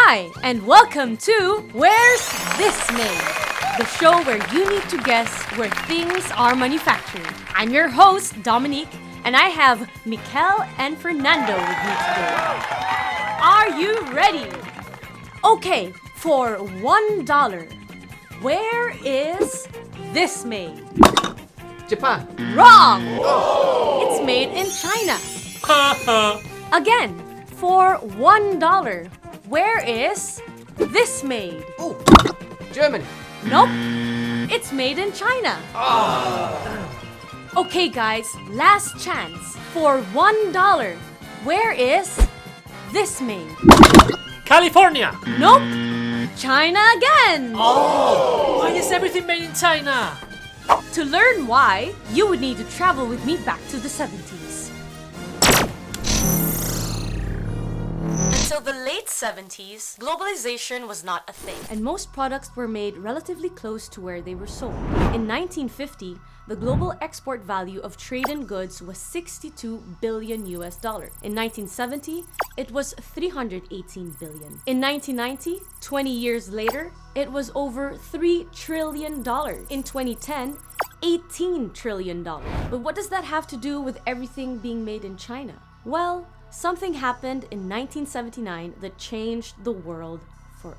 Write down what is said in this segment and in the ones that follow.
Hi, and welcome to Where's This Made? The show where you need to guess where things are manufactured. I'm your host, Dominique, and I have Mikel and Fernando with me today. Are you ready? Okay, for $1, where is this made? Japan. Wrong! It's made in China. Again, for $1, where is this made? Oh, Germany. Nope, it's made in China. Okay guys, last chance. For $1, where is this made? California! Nope, China again. Why is everything made in China? To learn why, you would need to travel with me back to the 70s. Until the late 70s, globalization was not a thing, and most products were made relatively close to where they were sold. In 1950, the global export value of trade-in goods was $62 billion. In 1970, it was $318 billion. In 1990, 20 years later, it was over $3 trillion. In 2010, $18 trillion. But what does that have to do with everything being made in China? Well, something happened in 1979 that changed the world forever.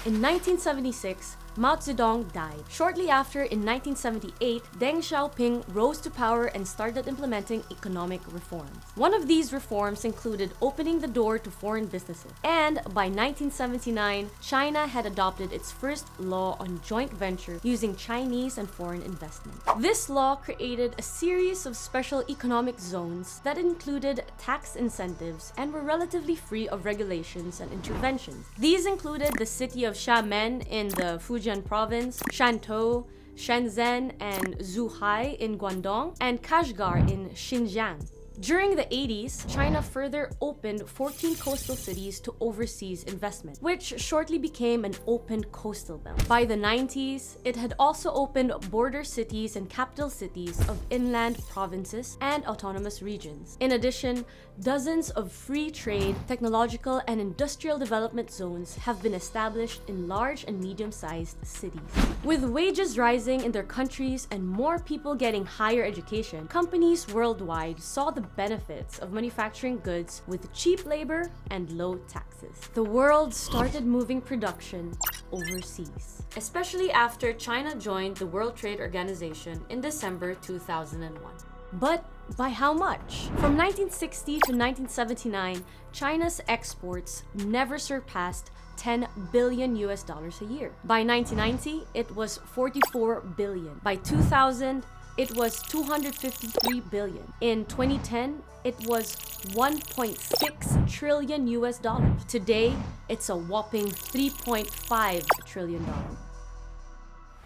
In 1976, Mao Zedong died. Shortly after, in 1978, Deng Xiaoping rose to power and started implementing economic reforms. One of these reforms included opening the door to foreign businesses. And by 1979, China had adopted its first law on joint venture using Chinese and foreign investment. This law created a series of special economic zones that included tax incentives and were relatively free of regulations and interventions. These included the city of Xiamen in the Fujian province, Shantou, Shenzhen, and Zhuhai in Guangdong, and Kashgar in Xinjiang. During the 80s, China further opened 14 coastal cities to overseas investment, which shortly became an open coastal belt. By the 90s, it had also opened border cities and capital cities of inland provinces and autonomous regions. In addition, dozens of free trade, technological, and industrial development zones have been established in large and medium-sized cities. With wages rising in their countries and more people getting higher education, companies worldwide saw the benefits of manufacturing goods with cheap labor and low taxes. The world started moving production overseas, especially after China joined the World Trade Organization in December 2001. But by how much? From 1960 to 1979, China's exports never surpassed $10 billion a year. By 1990, it was $44 billion. By 2000, it was $253 billion. In 2010, it was $1.6 trillion. Today, it's a whopping $3.5 trillion.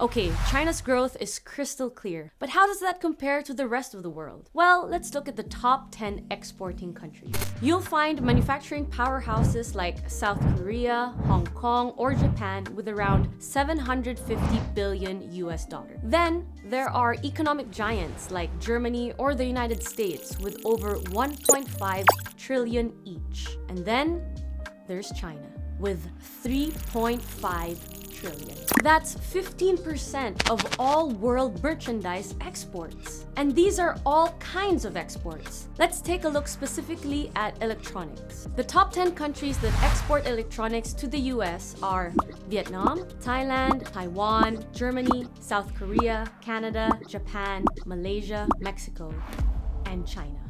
Okay, China's growth is crystal clear, but how does that compare to the rest of the world? Well, let's look at the top 10 exporting countries. You'll find manufacturing powerhouses like South Korea, Hong Kong, or Japan with around $750 billion. Then, there are economic giants like Germany or the United States with over $1.5 trillion each. And then, there's China with $3.5 trillion. That's 15% of all world merchandise exports. And these are all kinds of exports. Let's take a look specifically at electronics. The top 10 countries that export electronics to the US are Vietnam, Thailand, Taiwan, Germany, South Korea, Canada, Japan, Malaysia, Mexico, and China.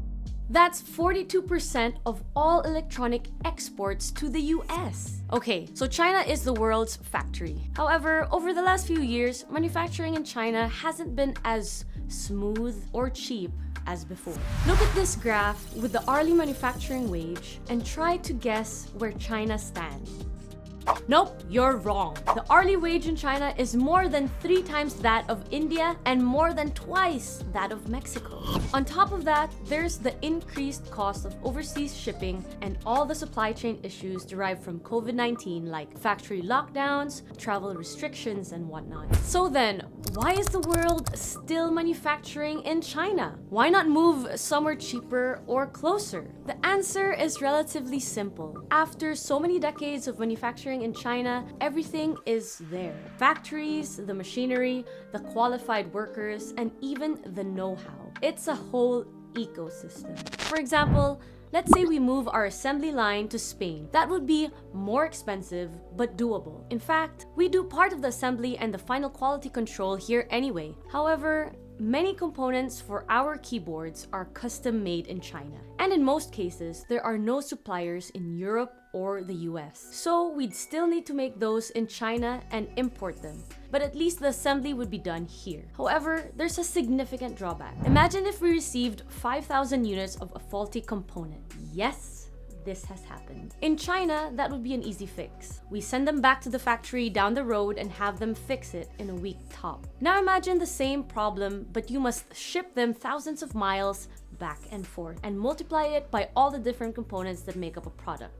That's 42% of all electronic exports to the US. Okay, so China is the world's factory. However, over the last few years, manufacturing in China hasn't been as smooth or cheap as before. Look at this graph with the hourly manufacturing wage and try to guess where China stands. Nope, you're wrong. The hourly wage in China is more than 3 times that of India and more than twice that of Mexico. On top of that, there's the increased cost of overseas shipping and all the supply chain issues derived from COVID-19 like factory lockdowns, travel restrictions, and whatnot. So then, why is the world still manufacturing in China? Why not move somewhere cheaper or closer? The answer is relatively simple. After so many decades of manufacturing in China, everything is there. Factories, the machinery, the qualified workers, and even the know-how. It's a whole ecosystem. For example, let's say we move our assembly line to Spain. That would be more expensive, but doable. In fact, we do part of the assembly and the final quality control here anyway. However, many components for our keyboards are custom made in China. And in most cases, there are no suppliers in Europe or the US. So we'd still need to make those in China and import them. But at least the assembly would be done here. However, there's a significant drawback. Imagine if we received 5,000 units of a faulty component. Yes, this has happened. In China, that would be an easy fix. We send them back to the factory down the road and have them fix it in a week top. Now imagine the same problem, but you must ship them thousands of miles back and forth and multiply it by all the different components that make up a product.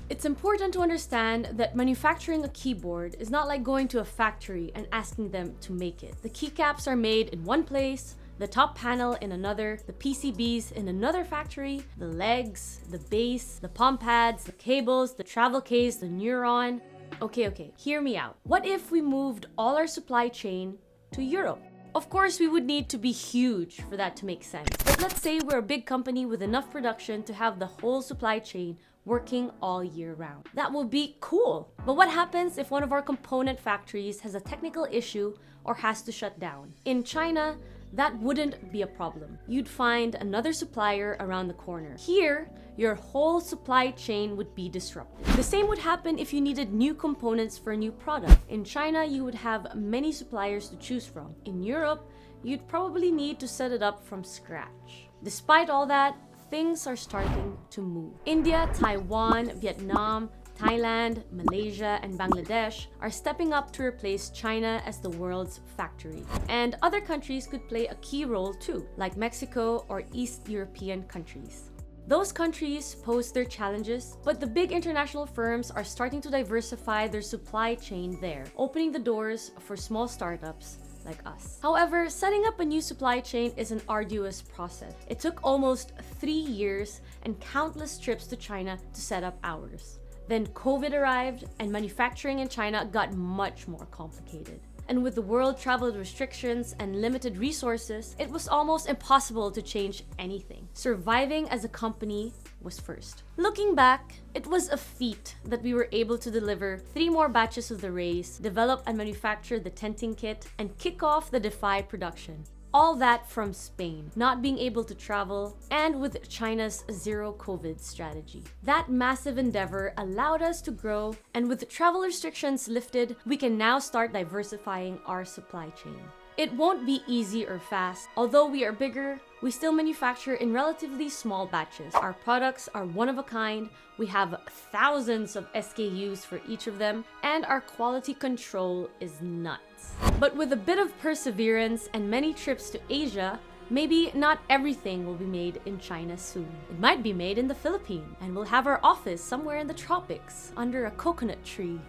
It's important to understand that manufacturing a keyboard is not like going to a factory and asking them to make it. The keycaps are made in one place, the top panel in another, the PCBs in another factory, the legs, the base, the palm pads, the cables, the travel case, the neuron. Okay, hear me out. What if we moved all our supply chain to Europe? Of course, we would need to be huge for that to make sense. But let's say we're a big company with enough production to have the whole supply chain working all year round. That would be cool. But what happens if one of our component factories has a technical issue or has to shut down? In China, that wouldn't be a problem. You'd find another supplier around the corner. Here, your whole supply chain would be disrupted. The same would happen if you needed new components for a new product. In China, you would have many suppliers to choose from. In Europe, you'd probably need to set it up from scratch. Despite all that, things are starting to move. India, Taiwan, Vietnam, Thailand, Malaysia, and Bangladesh are stepping up to replace China as the world's factory. And other countries could play a key role too, like Mexico or East European countries. Those countries pose their challenges, but the big international firms are starting to diversify their supply chain there, opening the doors for small startups like us. However, setting up a new supply chain is an arduous process. It took almost 3 years and countless trips to China to set up ours. Then COVID arrived and manufacturing in China got much more complicated. And with the world travel restrictions and limited resources, it was almost impossible to change anything. Surviving as a company was first. Looking back, it was a feat that we were able to deliver 3 more batches of the Raise, develop and manufacture the tenting kit, and kick off the Defy production. All that from Spain, not being able to travel, and with China's zero COVID strategy. That massive endeavor allowed us to grow, and with travel restrictions lifted, we can now start diversifying our supply chain. It won't be easy or fast. Although we are bigger, we still manufacture in relatively small batches. Our products are one of a kind, we have thousands of SKUs for each of them, and our quality control is nuts. But with a bit of perseverance and many trips to Asia, maybe not everything will be made in China soon. It might be made in the Philippines, and we'll have our office somewhere in the tropics, under a coconut tree.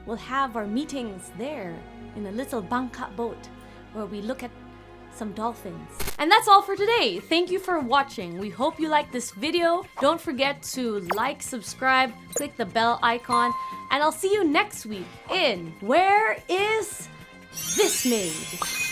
We'll have our meetings there, in a little bangka boat, where we look at some dolphins. And that's all for today. Thank you for watching. We hope you liked this video. Don't forget to like, subscribe, click the bell icon, and I'll see you next week in Where Is This Made?